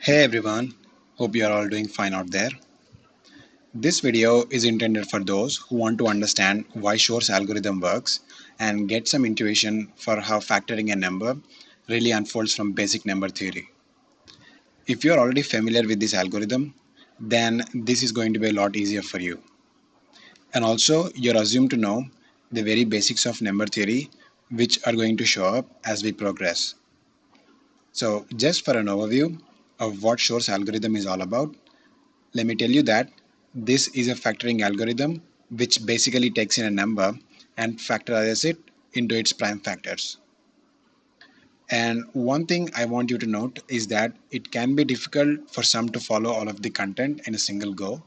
Hey everyone, hope you are all doing fine out there. This video is intended for those who want to understand why Shor's algorithm works and get some intuition for how factoring a number really unfolds from basic number theory. If you are already familiar with this algorithm, then this is going to be a lot easier for you. And also, you're assumed to know the very basics of number theory, which are going to show up as we progress. So, just for an overview of what Shor's algorithm is all about, let me tell you that this is a factoring algorithm which basically takes in a number and factorizes it into its prime factors. And one thing I want you to note is that it can be difficult for some to follow all of the content in a single go.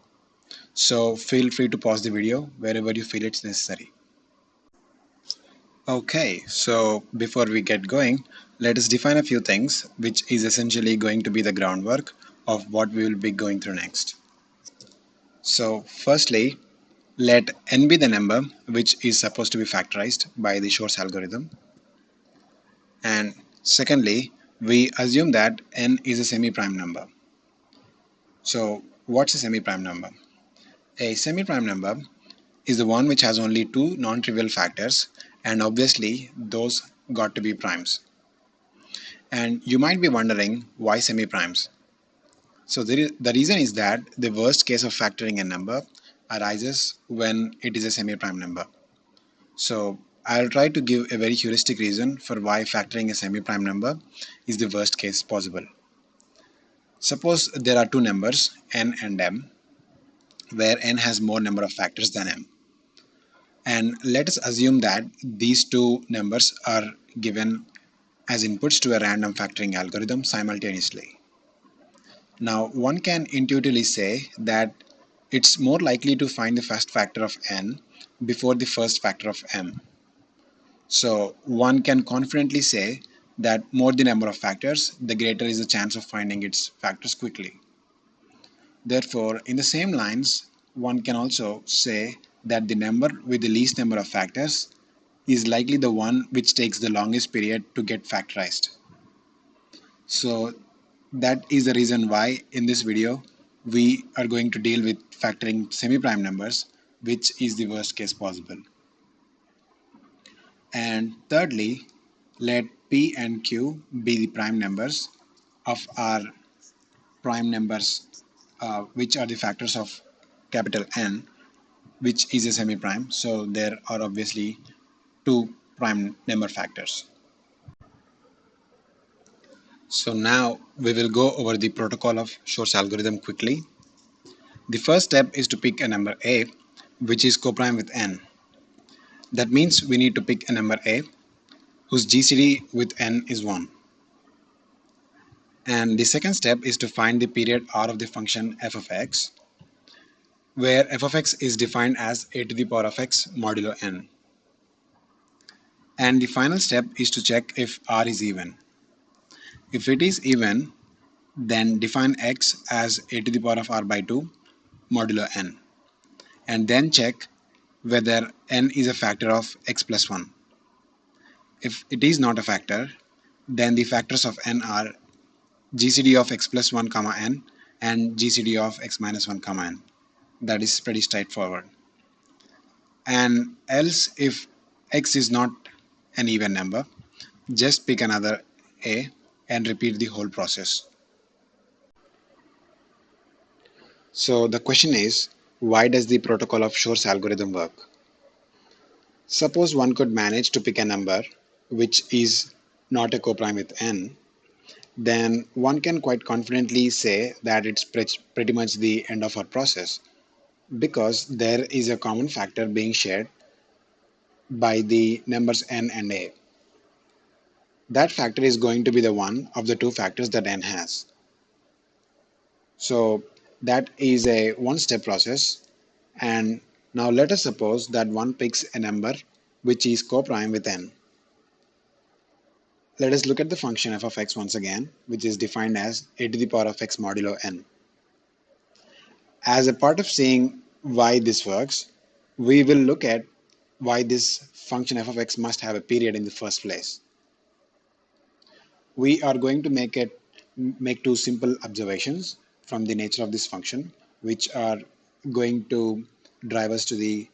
So feel free to pause the video wherever you feel it's necessary. Okay, so before we get going, let us define a few things, which is essentially going to be the groundwork of what we will be going through next. So firstly, let n be the number which is supposed to be factorized by the Shor's algorithm. And secondly, we assume that n is a semi-prime number. So what's a semi-prime number? A semi-prime number is the one which has only two non-trivial factors, and obviously those got to be primes. And you might be wondering why semi-primes? So the reason is that the worst case of factoring a number arises when it is a semi-prime number. So I'll try to give a very heuristic reason for why factoring a semi-prime number is the worst case possible. Suppose there are two numbers, n and m, where n has more number of factors than m. And let us assume that these two numbers are given as inputs to a random factoring algorithm simultaneously. Now, one can intuitively say that it's more likely to find the first factor of n before the first factor of m. So one can confidently say that more the number of factors, the greater is the chance of finding its factors quickly. Therefore, in the same lines, one can also say that the number with the least number of factors is likely the one which takes the longest period to get factorized. So that is the reason why in this video we are going to deal with factoring semi-prime numbers, which is the worst case possible. And thirdly, let P and Q be the prime numbers of our prime numbers, which are the factors of capital N, which is a semi-prime. So there are obviously two prime number factors. So now we will go over the protocol of Shor's algorithm quickly. The first step is to pick a number A, which is coprime with N. That means we need to pick a number A whose GCD with N is 1. And the second step is to find the period R of the function f of x, where f of x is defined as a to the power of x modulo n. And the final step is to check if R is even. If it is even, then define x as a to the power of r by 2 modulo n. And then check whether n is a factor of x plus 1. If it is not a factor, then the factors of n are GCD of x plus 1 comma n and GCD of x minus 1 comma n. That is pretty straightforward. And else, if x is not an even number, just pick another a and repeat the whole process. So the question is, why does the protocol of Shor's algorithm work? Suppose one could manage to pick a number which is not a coprime with n, then one can quite confidently say that it's pretty much the end of our process, because there is a common factor being shared by the numbers n and a. That factor is going to be the one of the two factors that n has. So that is a one-step process. And now let us suppose that one picks a number which is coprime with n. Let us look at the function f of x once again, which is defined as a to the power of x modulo n. As a part of seeing why this works, we will look at why this function f of x must have a period in the first place. We are going to make it make two simple observations from the nature of this function, which are going to drive us to the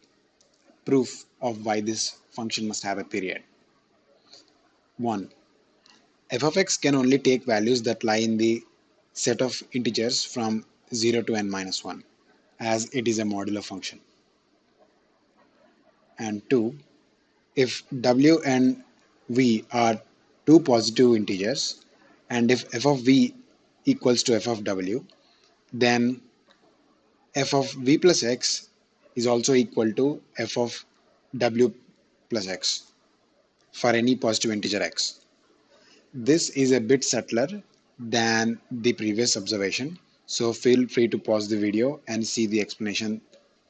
proof of why this function must have a period. 1. F of x can only take values that lie in the set of integers from 0 to n minus 1, as it is a modular function. And 2, if w and v are two positive integers, and if f of v equals to f of w, then f of v plus x is also equal to f of w plus x for any positive integer x. This is a bit subtler than the previous observation, so feel free to pause the video and see the explanation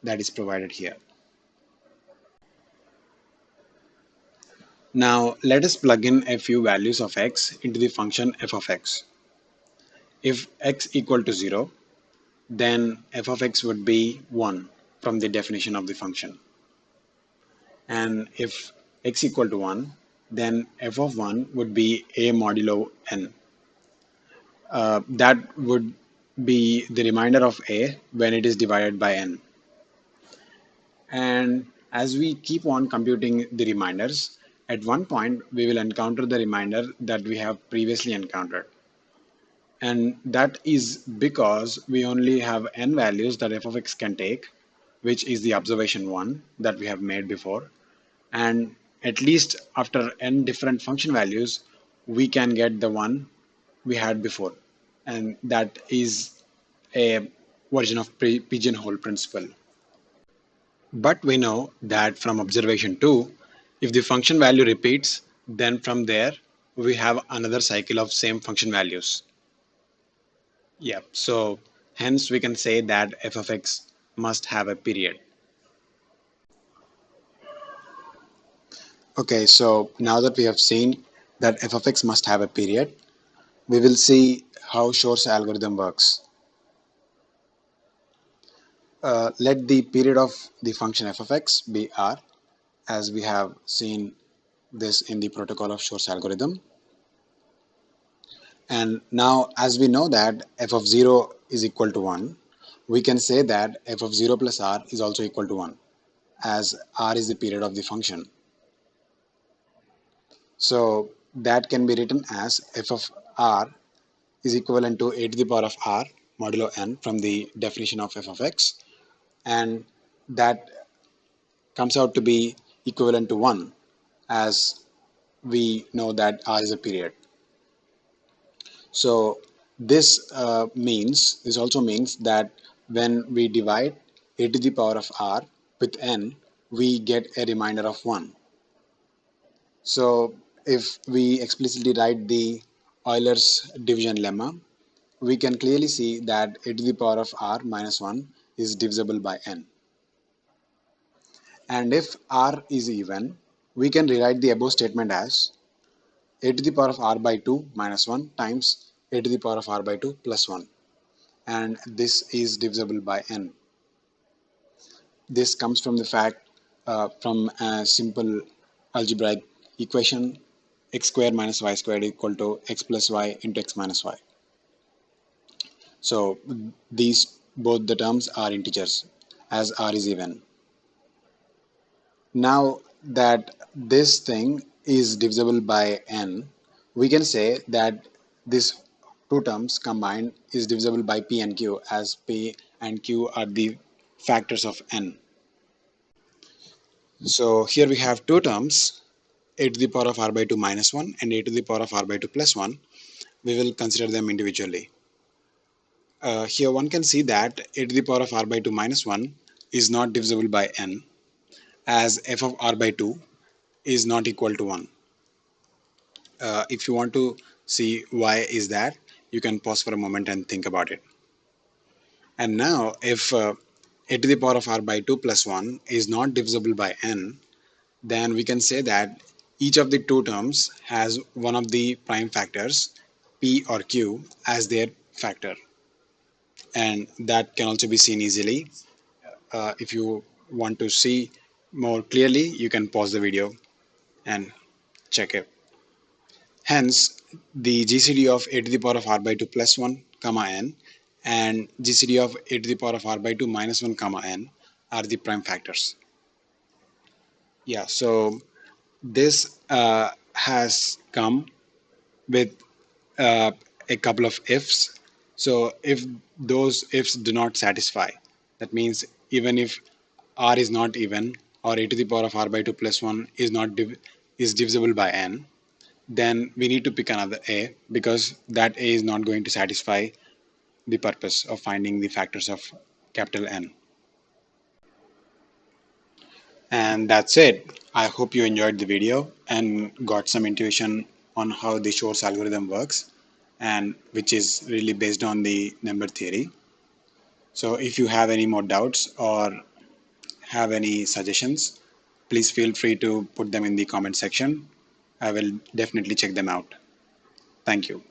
that is provided here. Now let us plug in a few values of x into the function f of x. If x equal to 0, then f of x would be 1 from the definition of the function. And if x equal to 1, then f of 1 would be a modulo n. That would be the remainder of a when it is divided by n. And as we keep on computing the reminders, at one point we will encounter the remainder that we have previously encountered. And that is because we only have n values that f of x can take, which is the observation 1 that we have made before. And at least after n different function values, we can get the one we had before. And that is a version of pigeonhole principle. But we know that from observation 2, if the function value repeats, then from there we have another cycle of same function values. Yeah, so hence we can say that f of x must have a period. Okay, so now that we have seen that f of x must have a period, we will see how Shor's algorithm works. Let the period of the function f of x be r, as we have seen this in the protocol of Shor's algorithm. And now, as we know that f of 0 is equal to 1, we can say that f of 0 plus r is also equal to 1, as r is the period of the function. So that can be written as f of r is equivalent to a to the power of r modulo n from the definition of f of x, and that comes out to be equivalent to 1, as we know that r is a period. So this also means that when we divide a to the power of r with n, we get a remainder of 1. So if we explicitly write the Euler's division lemma, we can clearly see that a to the power of r minus 1 is divisible by n. And if r is even, we can rewrite the above statement as a to the power of r by 2 minus 1 times a to the power of r by 2 plus 1. And this is divisible by n. This comes from the fact from a simple algebraic equation, x squared minus y squared equal to x plus y into x minus y. So these both the terms are integers, as r is even. Now that this thing is divisible by n, we can say that this two terms combined is divisible by p and q, as p and q are the factors of n. So here we have two terms, a to the power of r by 2 minus 1 and a to the power of r by 2 plus 1. We will consider them individually. Here one can see that a to the power of r by 2 minus 1 is not divisible by n, as f of r by 2 is not equal to 1. If you want to see why is that, you can pause for a moment and think about it. And now if a to the power of r by 2 plus 1 is not divisible by n, then we can say that each of the two terms has one of the prime factors, p or q, as their factor. And that can also be seen easily. If you want to see more clearly, you can pause the video and check it. Hence, the GCD of a to the power of r by 2 plus 1 comma n and GCD of a to the power of r by 2 minus 1 comma n are the prime factors. Yeah, so this has come with a couple of ifs. So if those ifs do not satisfy, that means even if r is not even or a to the power of r by 2 plus 1 is not is divisible by n, then we need to pick another a because that a is not going to satisfy the purpose of finding the factors of capital N. And that's it. I hope you enjoyed the video and got some intuition on how the Shor's algorithm works and which is really based on the number theory. So if you have any more doubts or have any suggestions, please feel free to put them in the comment section. I will definitely check them out. Thank you.